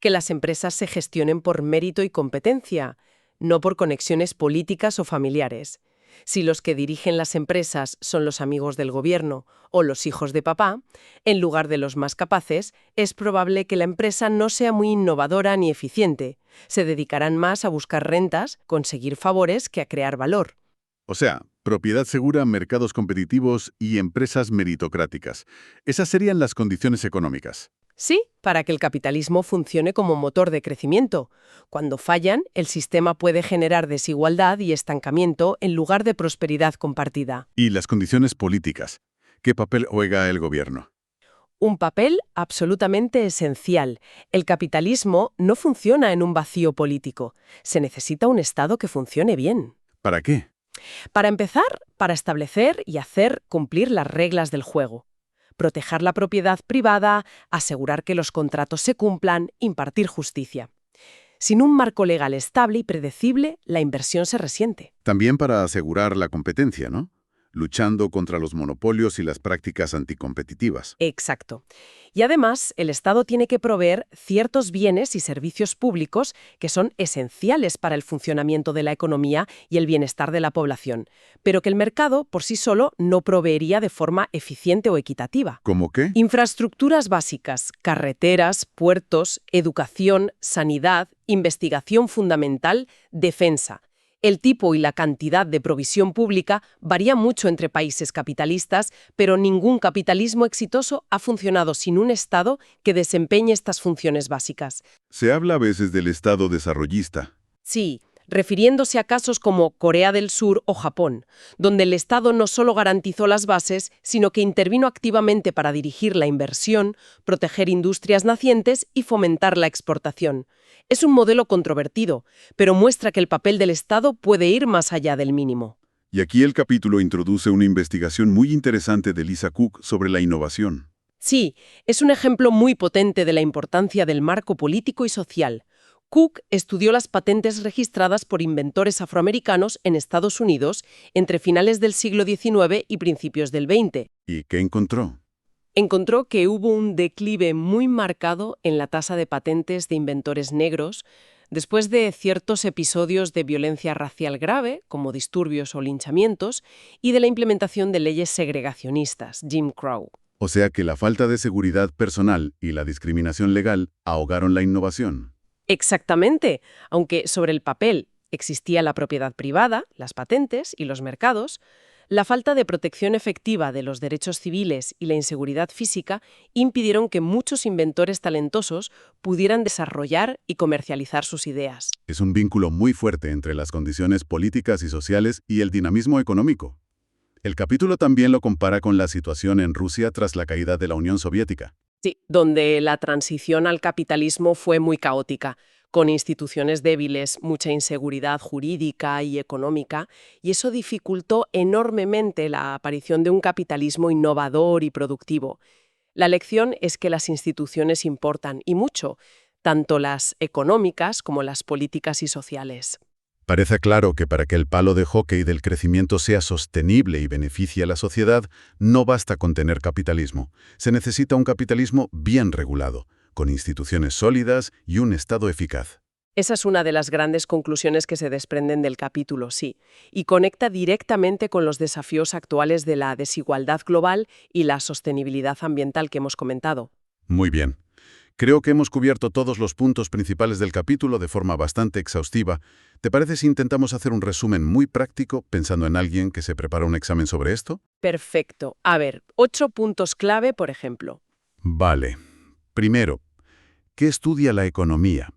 que las empresas se gestionen por mérito y competencia, no por conexiones políticas o familiares. Si los que dirigen las empresas son los amigos del gobierno o los hijos de papá, en lugar de los más capaces, es probable que la empresa no sea muy innovadora ni eficiente. Se dedicarán más a buscar rentas, conseguir favores, que a crear valor. O sea, propiedad segura, mercados competitivos y empresas meritocráticas. Esas serían las condiciones económicas. Sí, para que el capitalismo funcione como motor de crecimiento. Cuando fallan, el sistema puede generar desigualdad y estancamiento en lugar de prosperidad compartida. Y las condiciones políticas. ¿Qué papel juega el gobierno? Un papel absolutamente esencial. El capitalismo no funciona en un vacío político. Se necesita un Estado que funcione bien. ¿Para qué? Para empezar, para establecer y hacer cumplir las reglas del juego. Proteger la propiedad privada, asegurar que los contratos se cumplan, impartir justicia. Sin un marco legal estable y predecible, la inversión se resiente. También para asegurar la competencia, ¿no? Luchando contra los monopolios y las prácticas anticompetitivas. Exacto. Y además, el Estado tiene que proveer ciertos bienes y servicios públicos que son esenciales para el funcionamiento de la economía y el bienestar de la población, pero que el mercado por sí solo no proveería de forma eficiente o equitativa. ¿Cómo qué? Infraestructuras básicas, carreteras, puertos, educación, sanidad, investigación fundamental, defensa. El tipo y la cantidad de provisión pública varía mucho entre países capitalistas, pero ningún capitalismo exitoso ha funcionado sin un Estado que desempeñe estas funciones básicas. Se habla a veces del Estado desarrollista. Sí, refiriéndose a casos como Corea del Sur o Japón, donde el Estado no solo garantizó las bases, sino que intervino activamente para dirigir la inversión, proteger industrias nacientes y fomentar la exportación. Es un modelo controvertido, pero muestra que el papel del Estado puede ir más allá del mínimo. Y aquí el capítulo introduce una investigación muy interesante de Lisa Cook sobre la innovación. Sí, es un ejemplo muy potente de la importancia del marco político y social. Cook estudió las patentes registradas por inventores afroamericanos en Estados Unidos entre finales del siglo XIX y principios del XX. ¿Y qué encontró? Encontró que hubo un declive muy marcado en la tasa de patentes de inventores negros después de ciertos episodios de violencia racial grave, como disturbios o linchamientos, y de la implementación de leyes segregacionistas, Jim Crow. O sea que la falta de seguridad personal y la discriminación legal ahogaron la innovación. Exactamente, aunque sobre el papel existía la propiedad privada, las patentes y los mercados, la falta de protección efectiva de los derechos civiles y la inseguridad física impidieron que muchos inventores talentosos pudieran desarrollar y comercializar sus ideas. Es un vínculo muy fuerte entre las condiciones políticas y sociales y el dinamismo económico. El capítulo también lo compara con la situación en Rusia tras la caída de la Unión Soviética. Sí, donde la transición al capitalismo fue muy caótica, con instituciones débiles, mucha inseguridad jurídica y económica, y eso dificultó enormemente la aparición de un capitalismo innovador y productivo. La lección es que las instituciones importan, y mucho, tanto las económicas como las políticas y sociales. Parece claro que para que el palo de hockey del crecimiento sea sostenible y beneficie a la sociedad, no basta con tener capitalismo. Se necesita un capitalismo bien regulado, con instituciones sólidas y un Estado eficaz. Esa es una de las grandes conclusiones que se desprenden del capítulo, sí, y conecta directamente con los desafíos actuales de la desigualdad global y la sostenibilidad ambiental que hemos comentado. Muy bien. Creo que hemos cubierto todos los puntos principales del capítulo de forma bastante exhaustiva. ¿Te parece si intentamos hacer un resumen muy práctico pensando en alguien que se prepara un examen sobre esto? Perfecto. A ver, 8 puntos clave, por ejemplo. Vale. Primero, ¿qué estudia la economía?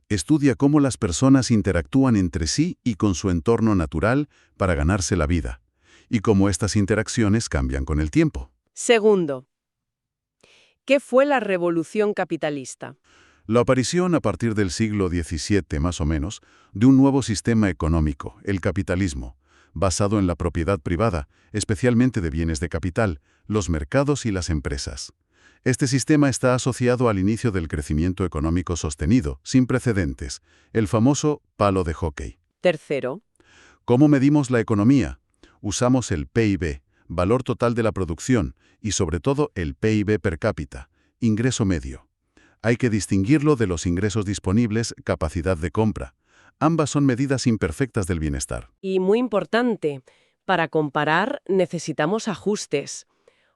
Estudia cómo las personas interactúan entre sí y con su entorno natural para ganarse la vida, y cómo estas interacciones cambian con el tiempo. Segundo, ¿qué fue la revolución capitalista? La aparición a partir del siglo XVII, más o menos, de un nuevo sistema económico, el capitalismo, basado en la propiedad privada, especialmente de bienes de capital, los mercados y las empresas. Este sistema está asociado al inicio del crecimiento económico sostenido, sin precedentes, el famoso palo de hockey. Tercero, ¿Cómo medimos la economía? Usamos el PIB, valor total de la producción, y sobre todo el PIB per cápita, ingreso medio. Hay que distinguirlo de los ingresos disponibles, capacidad de compra. Ambas son medidas imperfectas del bienestar. Y muy importante, para comparar necesitamos ajustes.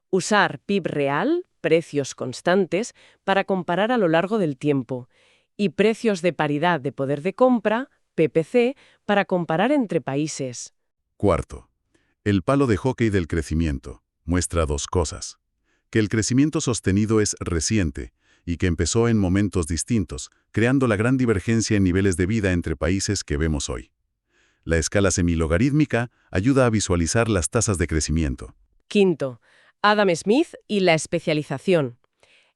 Usar PIB real, precios constantes, para comparar a lo largo del tiempo. Y precios de paridad de poder de compra, PPC, para comparar entre países. Cuarto, el palo de hockey del crecimiento muestra dos cosas. Que el crecimiento sostenido es reciente y que empezó en momentos distintos, creando la gran divergencia en niveles de vida entre países que vemos hoy. La escala semilogarítmica ayuda a visualizar las tasas de crecimiento. Quinto, Adam Smith y la especialización.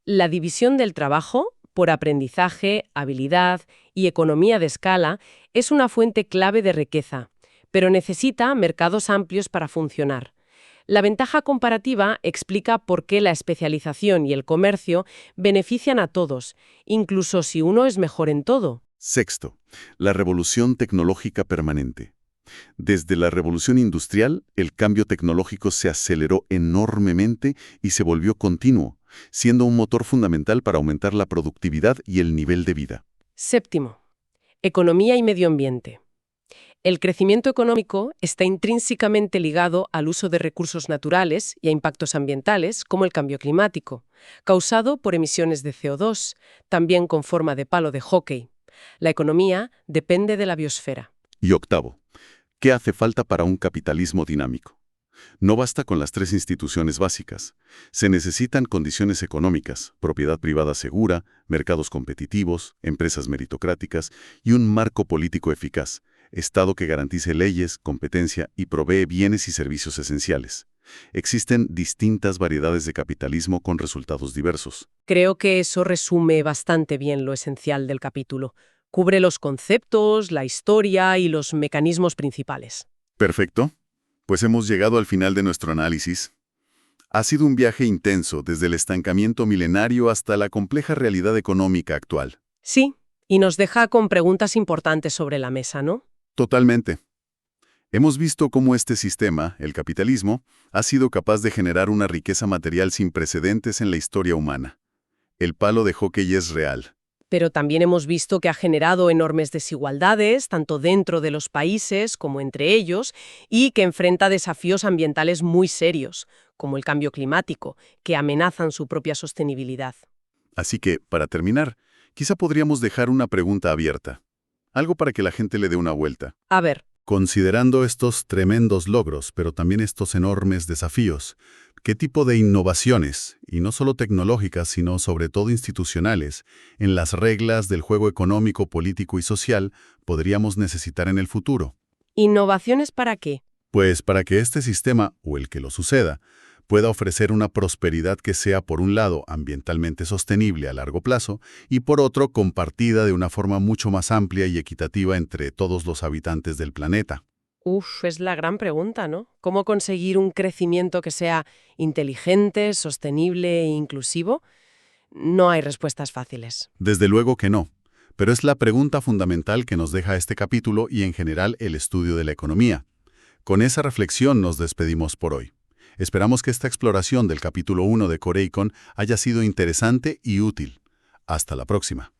La división del trabajo por aprendizaje, habilidad y economía de escala es una fuente clave de riqueza, pero necesita mercados amplios para funcionar. La ventaja comparativa explica por qué la especialización y el comercio benefician a todos, incluso si uno es mejor en todo. Sexto, la revolución tecnológica permanente. Desde la revolución industrial, el cambio tecnológico se aceleró enormemente y se volvió continuo, siendo un motor fundamental para aumentar la productividad y el nivel de vida. Séptimo, economía y medio ambiente. El crecimiento económico está intrínsecamente ligado al uso de recursos naturales y a impactos ambientales, como el cambio climático, causado por emisiones de CO2, también con forma de palo de hockey. La economía depende de la biosfera. Y octavo, ¿qué hace falta para un capitalismo dinámico? No basta con las tres instituciones básicas. Se necesitan condiciones económicas, propiedad privada segura, mercados competitivos, empresas meritocráticas y un marco político eficaz, Estado que garantice leyes, competencia y provee bienes y servicios esenciales. Existen distintas variedades de capitalismo con resultados diversos. Creo que eso resume bastante bien lo esencial del capítulo. Cubre los conceptos, la historia y los mecanismos principales. Perfecto. Pues hemos llegado al final de nuestro análisis. Ha sido un viaje intenso desde el estancamiento milenario hasta la compleja realidad económica actual. Sí, y nos deja con preguntas importantes sobre la mesa, ¿no? Totalmente. Hemos visto cómo este sistema, el capitalismo, ha sido capaz de generar una riqueza material sin precedentes en la historia humana. El palo de hockey es real. Pero también hemos visto que ha generado enormes desigualdades, tanto dentro de los países como entre ellos, y que enfrenta desafíos ambientales muy serios, como el cambio climático, que amenazan su propia sostenibilidad. Así que, para terminar, quizá podríamos dejar una pregunta abierta. Algo para que la gente le dé una vuelta. A ver. Considerando estos tremendos logros, pero también estos enormes desafíos, ¿qué tipo de innovaciones, y no solo tecnológicas, sino sobre todo institucionales, en las reglas del juego económico, político y social, podríamos necesitar en el futuro? ¿Innovaciones para qué? Pues para que este sistema, o el que lo suceda, pueda ofrecer una prosperidad que sea, por un lado, ambientalmente sostenible a largo plazo y, por otro, compartida de una forma mucho más amplia y equitativa entre todos los habitantes del planeta. Es la gran pregunta, ¿no? ¿Cómo conseguir un crecimiento que sea inteligente, sostenible e inclusivo? No hay respuestas fáciles. Desde luego que no, pero es la pregunta fundamental que nos deja este capítulo y, en general, el estudio de la economía. Con esa reflexión nos despedimos por hoy. Esperamos que esta exploración del capítulo 1 de Coreicon haya sido interesante y útil. Hasta la próxima.